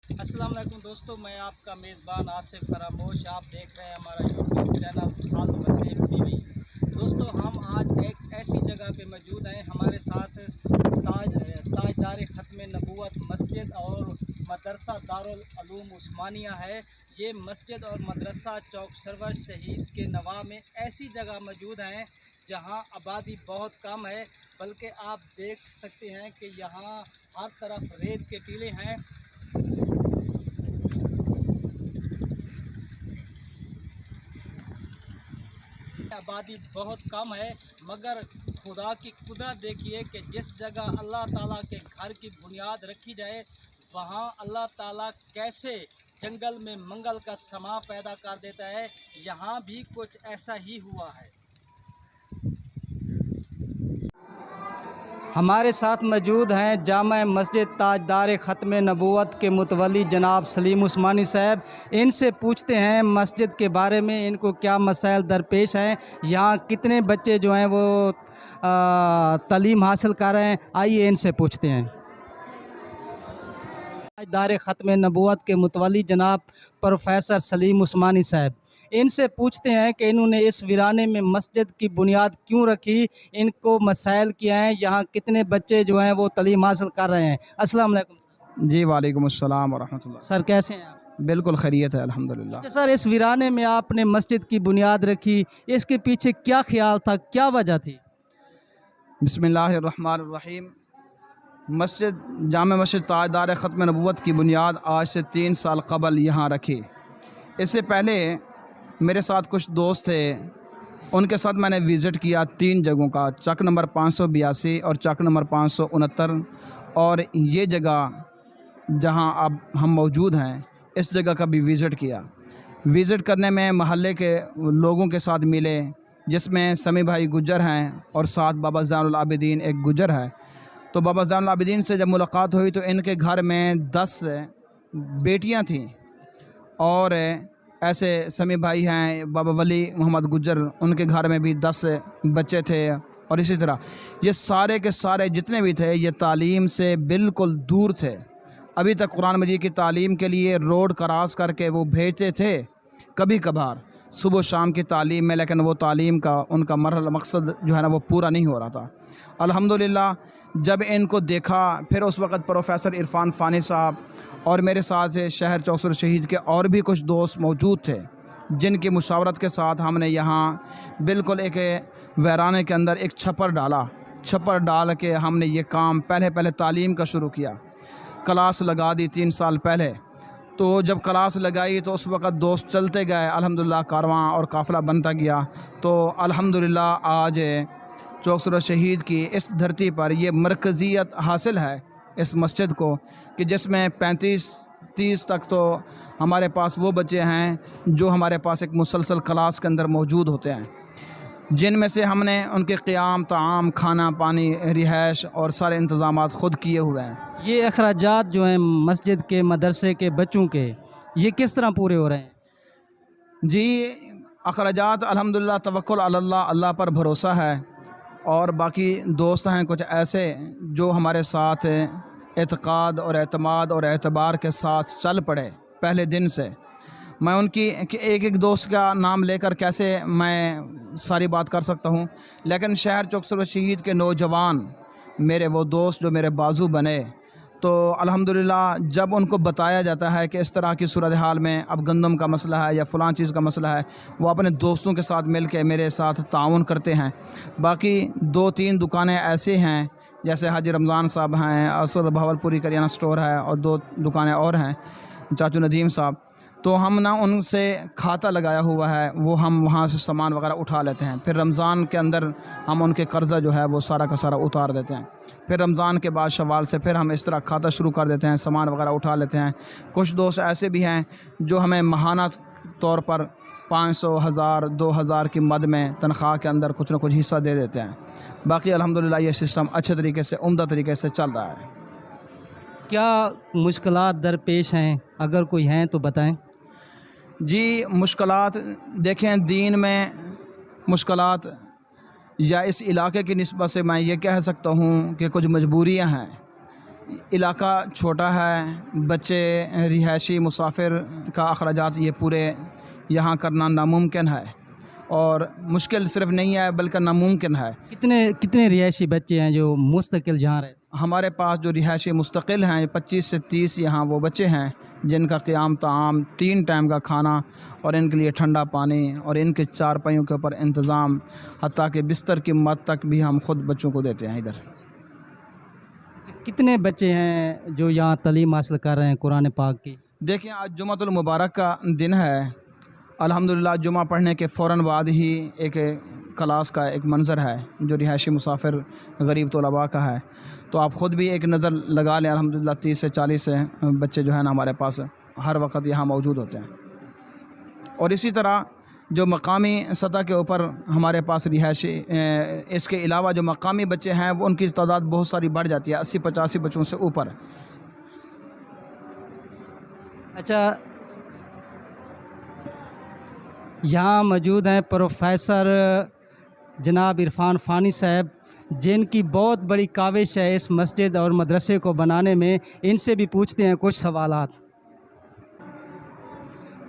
السلام علیکم دوستو، میں آپ کا میزبان آصف فراموش. آپ دیکھ رہے ہیں ہمارا یوٹیوب چینل خالد وسیم ٹی وی. دوستو، ہم آج ایک ایسی جگہ پہ موجود ہیں. ہمارے ساتھ تاجدار ختم نبوت مسجد اور مدرسہ دارالعلوم عثمانیہ ہے. یہ مسجد اور مدرسہ چوک سرور شہید کے نواح میں ایسی جگہ موجود ہیں جہاں آبادی بہت کم ہے، بلکہ آپ دیکھ سکتے ہیں کہ یہاں ہر طرف ریت کے ٹیلے ہیں. آبادی بہت کم ہے، مگر خدا کی قدرت دیکھیے کہ جس جگہ اللہ تعالیٰ کے گھر کی بنیاد رکھی جائے وہاں اللہ تعالیٰ کیسے جنگل میں منگل کا سما پیدا کر دیتا ہے. یہاں بھی کچھ ایسا ہی ہوا ہے. ہمارے ساتھ موجود ہیں جامع مسجد تاجدار ختم نبوت کے متولی جناب سلیم عثمانی صاحب. ان سے پوچھتے ہیں مسجد کے بارے میں، ان کو کیا مسائل درپیش ہیں، یہاں کتنے بچے جو ہیں وہ تعلیم حاصل کر رہے ہیں. آئیے ان سے پوچھتے ہیں. تاجدار ختم نبوت کے متولی جناب پروفیسر سلیم عثمانی صاحب، ان سے پوچھتے ہیں کہ انہوں نے اس ویرانے میں مسجد کی بنیاد کیوں رکھی، ان کو مسائل کیا ہیں، یہاں کتنے بچے جو ہیں وہ تعلیم حاصل کر رہے ہیں. السلام علیکم. جی وعلیکم السلام ورحمۃ اللہ. سر کیسے ہیں آپ؟ بالکل خیریت ہے الحمدللہ. اچھا سر، اس ویرانے میں آپ نے مسجد کی بنیاد رکھی، اس کے پیچھے کیا خیال تھا، کیا وجہ تھی؟ بسم اللہ الرحمن الرحیم. جامع مسجد تاجدار ختم نبوت کی بنیاد آج سے 3 سال قبل یہاں رکھی. اس سے پہلے میرے ساتھ کچھ دوست تھے، ان کے ساتھ میں نے وزٹ کیا 3 جگہوں کا، چک نمبر 582 اور چک نمبر 569، اور یہ جگہ جہاں اب ہم موجود ہیں اس جگہ کا بھی وزٹ کیا. وزٹ کرنے میں محلے کے لوگوں کے ساتھ ملے، جس میں سمیع بھائی گجر ہیں اور ساتھ بابا زین العابدین ایک گجر ہے. تو بابا زین العابدین سے جب ملاقات ہوئی تو ان کے گھر میں 10 بیٹیاں تھیں، اور ایسے سمیع بھائی ہیں بابا ولی محمد گجر، ان کے گھر میں بھی 10 بچے تھے. اور اسی طرح یہ سارے کے سارے جتنے بھی تھے یہ تعلیم سے بالکل دور تھے. ابھی تک قرآن مجید کی تعلیم کے لیے روڈ کراس کر کے وہ بھیجتے تھے کبھی کبھار صبح و شام کی تعلیم میں، لیکن وہ تعلیم کا ان کا مرحلہ مقصد جو ہے نا وہ پورا نہیں ہو رہا تھا. الحمدللہ جب ان کو دیکھا، پھر اس وقت پروفیسر عرفان فانی صاحب اور میرے ساتھ شہر چوک سرور شہید کے اور بھی کچھ دوست موجود تھے، جن کی مشاورت کے ساتھ ہم نے یہاں بالکل ایک ویرانے کے اندر ایک چھپر ڈال کے ہم نے یہ کام پہلے تعلیم کا شروع کیا. کلاس لگا دی 3 سال پہلے. تو جب کلاس لگائی تو اس وقت دوست چلتے گئے، الحمدللہ کارواں اور قافلہ بنتا گیا. تو الحمدللہ آج چوک سرور شہید کی اس دھرتی پر یہ مرکزیت حاصل ہے اس مسجد کو، کہ جس میں 35-30 تک تو ہمارے پاس وہ بچے ہیں جو ہمارے پاس ایک مسلسل کلاس کے اندر موجود ہوتے ہیں، جن میں سے ہم نے ان کے قیام، طعام، کھانا پانی، رہائش اور سارے انتظامات خود کیے ہوئے ہیں. یہ اخراجات جو ہیں مسجد کے، مدرسے کے بچوں کے، یہ کس طرح پورے ہو رہے ہیں؟ جی اخراجات الحمدللہ توکل علی اللہ، اللہ پر بھروسہ ہے. اور باقی دوست ہیں کچھ ایسے جو ہمارے ساتھ اعتقاد اور اعتماد اور اعتبار کے ساتھ چل پڑے پہلے دن سے. میں ان کی ایک دوست کا نام لے کر کیسے میں ساری بات کر سکتا ہوں، لیکن شہر چوک سرور شہید کے نوجوان میرے وہ دوست جو میرے بازو بنے، تو الحمدللہ جب ان کو بتایا جاتا ہے کہ اس طرح کی صورتحال میں اب گندم کا مسئلہ ہے یا فلاں چیز کا مسئلہ ہے، وہ اپنے دوستوں کے ساتھ مل کے میرے ساتھ تعاون کرتے ہیں. باقی 2-3 دکانیں ایسے ہیں، جیسے حاجی رمضان صاحب ہیں، اصل بھاولپوری کریانہ سٹور ہے، اور 2 دکانیں اور ہیں، چاچو ندیم صاحب. تو ہم نا ان سے کھاتا لگایا ہوا ہے، وہ ہم وہاں سے سامان وغیرہ اٹھا لیتے ہیں. پھر رمضان کے اندر ہم ان کے قرضہ جو ہے وہ سارا کا سارا اتار دیتے ہیں. پھر رمضان کے بعد شوال سے پھر ہم اس طرح کھاتا شروع کر دیتے ہیں، سامان وغیرہ اٹھا لیتے ہیں. کچھ دوست ایسے بھی ہیں جو ہمیں ماہانہ طور پر 500، 1000، 2000 کی مد میں تنخواہ کے اندر کچھ نہ کچھ حصہ دے دیتے ہیں. باقی الحمدللہ یہ سسٹم اچھے طریقے سے، عمدہ طریقے سے چل رہا ہے. کیا مشکلات درپیش ہیں؟ اگر کوئی ہیں تو بتائیں. جی مشکلات دیکھیں، دین میں مشکلات یا اس علاقے کی نسبت سے میں یہ کہہ سکتا ہوں کہ کچھ مجبوریاں ہیں. علاقہ چھوٹا ہے، بچے رہائشی مسافر کا اخراجات یہ پورے یہاں کرنا ناممکن ہے، اور مشکل صرف نہیں ہے بلکہ ناممکن ہے۔ کتنے رہائشی بچے ہیں جو مستقل جہاں رہتے ہیں؟ ہمارے پاس جو رہائشی مستقل ہیں 25 سے 30 یہاں وہ بچے ہیں جن کا قیام طعام، 3 ٹائم کا کھانا، اور ان کے لیے ٹھنڈا پانی، اور ان کے چارپائیوں کے اوپر انتظام، حتیٰ کہ بستر کی مد تک بھی ہم خود بچوں کو دیتے ہیں ادھر۔ کتنے بچے ہیں جو یہاں تعلیم حاصل کر رہے ہیں قرآن پاک کی؟ دیکھیں آج جمعۃ المبارک کا دن ہے، الحمدللہ جمعہ پڑھنے کے فوراً بعد ہی ایک کلاس کا ایک منظر ہے جو رہائشی مسافر غریب طلباء کا ہے، تو آپ خود بھی ایک نظر لگا لیں۔ الحمدللہ 30 سے 40 بچے جو ہیں نا ہمارے پاس ہر وقت یہاں موجود ہوتے ہیں، اور اسی طرح جو مقامی سطح کے اوپر ہمارے پاس رہائشی اس کے علاوہ جو مقامی بچے ہیں وہ ان کی تعداد بہت ساری بڑھ جاتی ہے، 80-85 بچوں سے اوپر۔ اچھا، یہاں موجود ہیں پروفیسر جناب عرفان فانی صاحب، جن کی بہت بڑی کاوش ہے اس مسجد اور مدرسے کو بنانے میں۔ ان سے بھی پوچھتے ہیں کچھ سوالات۔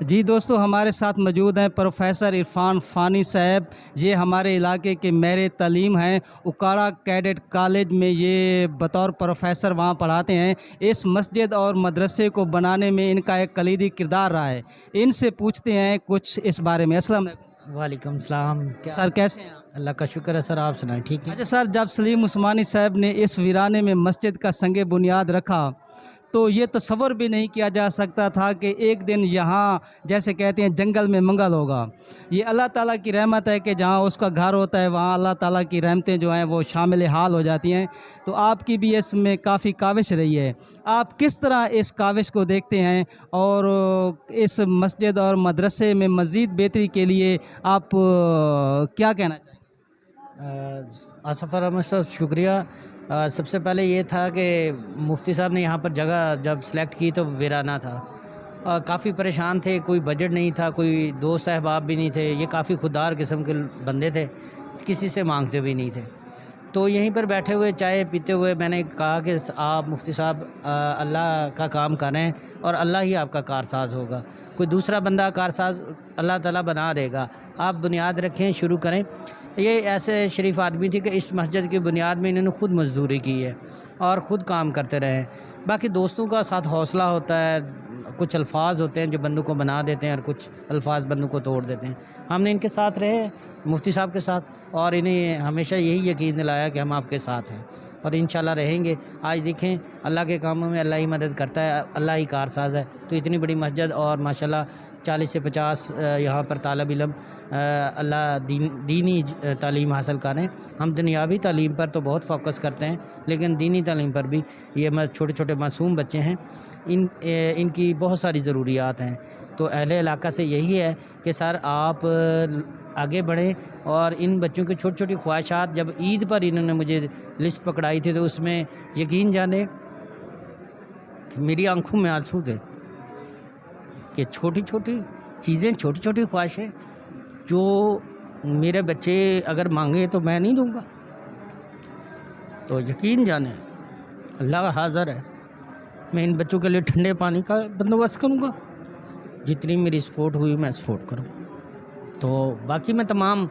جی دوستو، ہمارے ساتھ موجود ہیں پروفیسر عرفان فانی صاحب۔ یہ ہمارے علاقے کے ماہر تعلیم ہیں، اکاڑا کیڈٹ کالج میں یہ بطور پروفیسر وہاں پڑھاتے ہیں۔ اس مسجد اور مدرسے کو بنانے میں ان کا ایک کلیدی کردار رہا ہے۔ ان سے پوچھتے ہیں کچھ اس بارے میں۔ السلام علیکم وعلیکم السلام۔ سر، کیسے ہیں آپ؟ اللہ کا شکر ہے سر، آپ سنائیں ٹھیک ہے؟ اچھا سر، جب سلیم عثمانی صاحب نے اس ویرانے میں مسجد کا سنگ بنیاد رکھا تو یہ تصور بھی نہیں کیا جا سکتا تھا کہ ایک دن یہاں جیسے کہتے ہیں جنگل میں منگل ہوگا۔ یہ اللہ تعالیٰ کی رحمت ہے کہ جہاں اس کا گھر ہوتا ہے وہاں اللہ تعالیٰ کی رحمتیں جو ہیں وہ شامل حال ہو جاتی ہیں۔ تو آپ کی بھی اس میں کافی کاوش رہی ہے، آپ کس طرح اس کاوش کو دیکھتے ہیں اور اس مسجد اور مدرسے میں مزید بہتری کے لیے آپ کیا کہنا چاہیں گے؟ آصف احمد صاحب شکریہ۔ سب سے پہلے یہ تھا کہ مفتی صاحب نے یہاں پر جگہ جب سلیکٹ کی تو ویرانہ تھا، کافی پریشان تھے، کوئی بجٹ نہیں تھا، کوئی دوست احباب بھی نہیں تھے، یہ کافی خوددار قسم کے بندے تھے، کسی سے مانگتے بھی نہیں تھے۔ تو یہیں پر بیٹھے ہوئے چائے پیتے ہوئے میں نے کہا کہ آپ مفتی صاحب اللہ کا کام کریں اور اللہ ہی آپ کا کارساز ہوگا، کوئی دوسرا بندہ کارساز اللہ تعالیٰ بنا دے گا، آپ بنیاد رکھیں، شروع کریں۔ یہ ایسے شریف آدمی تھے کہ اس مسجد کی بنیاد میں انہوں نے خود مزدوری کی ہے اور خود کام کرتے رہے ہیں۔ باقی دوستوں کا ساتھ حوصلہ ہوتا ہے، کچھ الفاظ ہوتے ہیں جو بندوں کو بنا دیتے ہیں اور کچھ الفاظ بندوں کو توڑ دیتے ہیں۔ ہم نے ان کے ساتھ رہے، مفتی صاحب کے ساتھ، اور انہیں ہمیشہ یہی یقین دلایا کہ ہم آپ کے ساتھ ہیں اور انشاءاللہ رہیں گے۔ آج دیکھیں اللہ کے کاموں میں اللہ ہی مدد کرتا ہے، اللہ ہی کارساز ہے۔ تو اتنی بڑی مسجد اور ماشاءاللہ 40 سے 50 یہاں پر طالب علم اللہ دینی تعلیم حاصل کریں۔ ہم دنیاوی تعلیم پر تو بہت فوکس کرتے ہیں لیکن دینی تعلیم پر بھی یہ چھوٹے چھوٹے معصوم بچے ہیں، ان کی بہت ساری ضروریات ہیں۔ تو اہل علاقہ سے یہی ہے کہ سر آپ آگے بڑھیں اور ان بچوں کی چھوٹی چھوٹی خواہشات، جب عید پر انہوں نے مجھے لسٹ پکڑائی تھی تو اس میں یقین جانیں کہ میری آنکھوں میں آنسو تھے کہ چھوٹی چھوٹی چیزیں، چھوٹی چھوٹی خواہشیں جو میرے بچے اگر مانگے تو میں نہیں دوں گا۔ تو یقین جانیں اللہ حاضر ہے، میں ان بچوں کے لیے ٹھنڈے پانی کا بندوبست کروں گا، جتنی میری سپورٹ ہوئی میں سپورٹ کروں۔ تو باقی میں تمام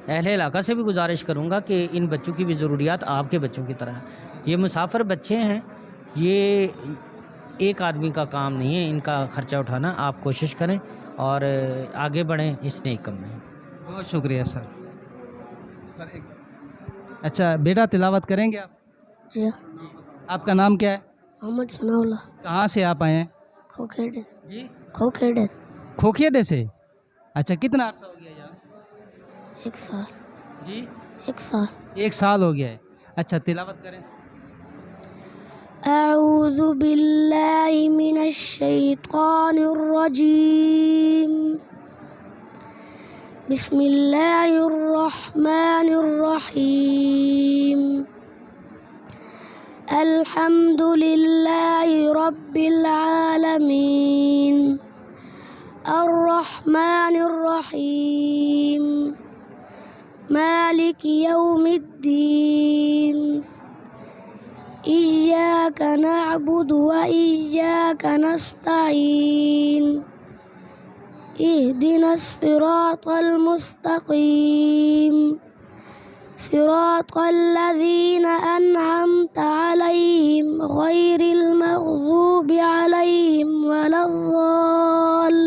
اہل علاقہ سے بھی گزارش کروں گا کہ ان بچوں کی بھی ضروریات آپ کے بچوں کی طرح ہیں۔ یہ مسافر بچے ہیں، یہ ایک آدمی کا کام نہیں ہے ان کا خرچہ اٹھانا۔ آپ کوشش کریں اور آگے بڑھیں اس نیک کام میں۔ بہت شکریہ سر۔ اچھا بیٹا، تلاوت کریں گے آپ؟ جی، آپ کا نام کیا ہے؟ محمد ثناء اللہ، کہاں سے آپ آئے ہیں؟ کھوکھیڑے جی، کھوکھیڑے کھوکھیڑے سے۔ اچھا، کتنا عرصہ ہو گیا یہاں؟ 1 سال جی، 1 سال 1 سال ہو گیا ہے۔ اچھا تلاوت کریں۔ اعوذ باللہ من الشیطان الرجیم، بسم اللہ الرحمن الرحیم، الحمد للہ رب العالمین، الرحمن الرحیم، مالک یوم الدین، إياك نعبد وإياك نستعين اهدنا الصراط المستقيم صراط الذين أنعمت عليهم غير المغضوب عليهم ولا الضالين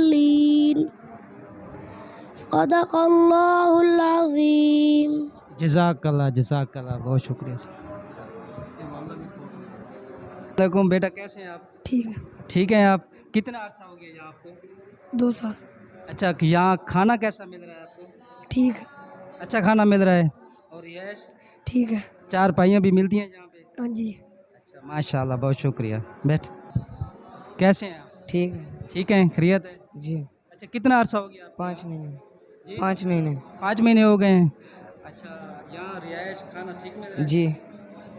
صدق الله العظيم. جزاک اللہ بہت شکریہ سر. السلام بیٹا, کیسے ہیں آپ؟ ٹھیک ہے. ٹھیک ہیں آپ. کتنا عرصہ ہو گیا یہاں آپ کو؟ 2 سال. اچھا, یہاں کھانا کیسا مل رہا ہے آپ کو؟ ٹھیک ہے. اچھا کھانا مل رہا ہے. اور رہائش ٹھیک ہے. چارپائیاں بھی ملتی ہیں یہاں پہ؟ ہاں جی. اچھا ماشاء اللہ, بہت شکریہ. بیٹھ. کیسے ہیں آپ؟ ٹھیک ہے. ٹھیک ہیں, خیریت ہے؟ جی. اچھا کتنا عرصہ ہو گیا آپ کو؟ 5 مہینے. جی؟ 5 مہینے. 5 مہینے ہو گئے ہیں. اچھا, یہاں رہائش کھانا ٹھیک مل رہا ہے؟ جی.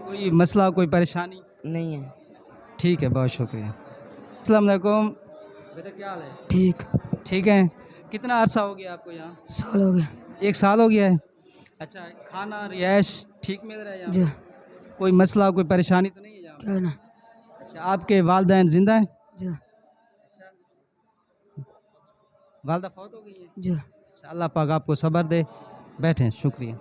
کوئی مسئلہ کوئی پریشانی؟ نہیں ہے. ٹھیک ہے, بہت شکریہ. السلام علیکم بیٹا, کیا حال ہے؟ ٹھیک. ٹھیک ہے. کتنا عرصہ ہو گیا آپ کو یہاں؟ سال ہو گیا. 1 سال ہو گیا ہے. اچھا, کھانا رہائش ٹھیک مل رہا ہے یہاں؟ جی. کوئی مسئلہ کوئی پریشانی تو نہیں ہے یہاں؟ کیا نا. اچھا, آپ کے والدین زندہ ہیں؟ جی. اچھا, والدہ فوت ہو گئی ہیں؟ جی. اچھا, اللہ پاک آپ کو صبر دے. بیٹھیں, شکریہ.